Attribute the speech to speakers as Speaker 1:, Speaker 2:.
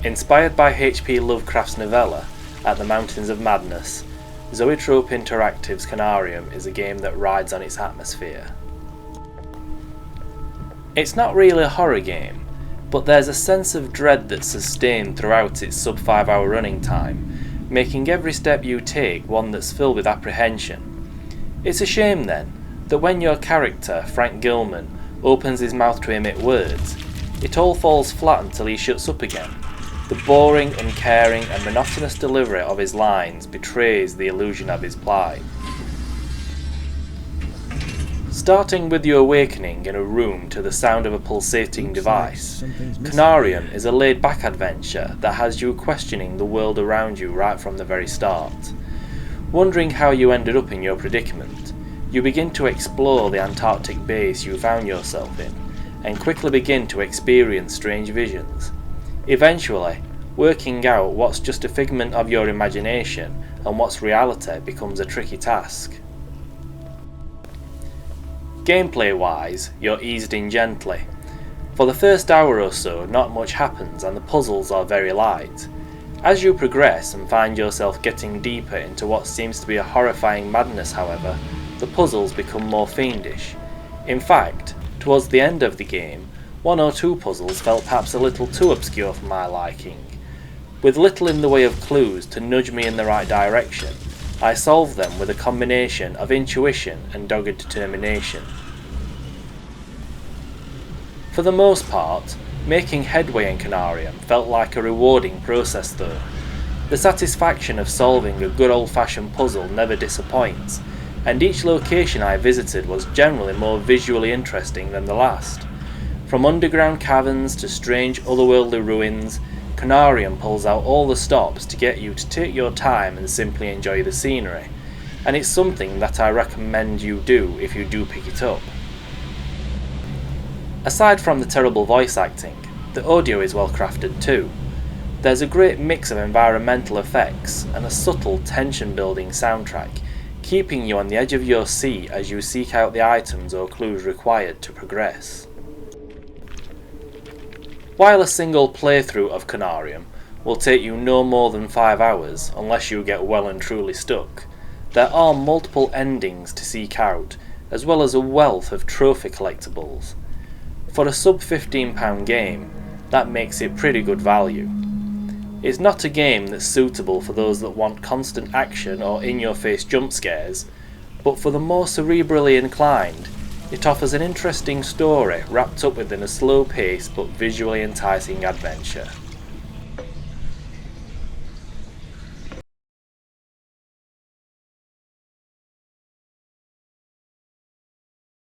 Speaker 1: Inspired by H.P. Lovecraft's novella, At the Mountains of Madness, Zoetrope Interactive's Conarium is a game that rides on its atmosphere. It's not really a horror game, but there's a sense of dread that's sustained throughout its sub 5 hour running time, making every step you take one that's filled with apprehension. It's a shame then, that when your character, Frank Gilman, opens his mouth to emit words, it all falls flat until he shuts up again. The boring, uncaring and monotonous delivery of his lines betrays the illusion of his plight. Starting with your awakening in a room to the sound of a pulsating device, Conarium is a laid-back adventure that has you questioning the world around you right from the very start. Wondering how you ended up in your predicament, you begin to explore the Antarctic base you found yourself in, and quickly begin to experience strange visions. Eventually, working out what's just a figment of your imagination and what's reality becomes a tricky task. Gameplay-wise, you're eased in gently. For the first hour or so, not much happens and the puzzles are very light. As you progress and find yourself getting deeper into what seems to be a horrifying madness, however, the puzzles become more fiendish. In fact, towards the end of the game, one or two puzzles felt perhaps a little too obscure for my liking. With little in the way of clues to nudge me in the right direction, I solved them with a combination of intuition and dogged determination. For the most part, making headway in Conarium felt like a rewarding process though. The satisfaction of solving a good old-fashioned puzzle never disappoints, and each location I visited was generally more visually interesting than the last. From underground caverns to strange otherworldly ruins, Conarium pulls out all the stops to get you to take your time and simply enjoy the scenery, and it's something that I recommend you do if you do pick it up. Aside from the terrible voice acting, the audio is well crafted too. There's a great mix of environmental effects and a subtle tension-building soundtrack, keeping you on the edge of your seat as you seek out the items or clues required to progress. While a single playthrough of Conarium will take you no more than 5 hours unless you get well and truly stuck, there are multiple endings to seek out, as well as a wealth of trophy collectibles. For a sub £15 game, that makes it pretty good value. It's not a game that's suitable for those that want constant action or in-your-face jump scares, but for the more cerebrally inclined, it offers an interesting story wrapped up within a slow-paced but visually enticing adventure.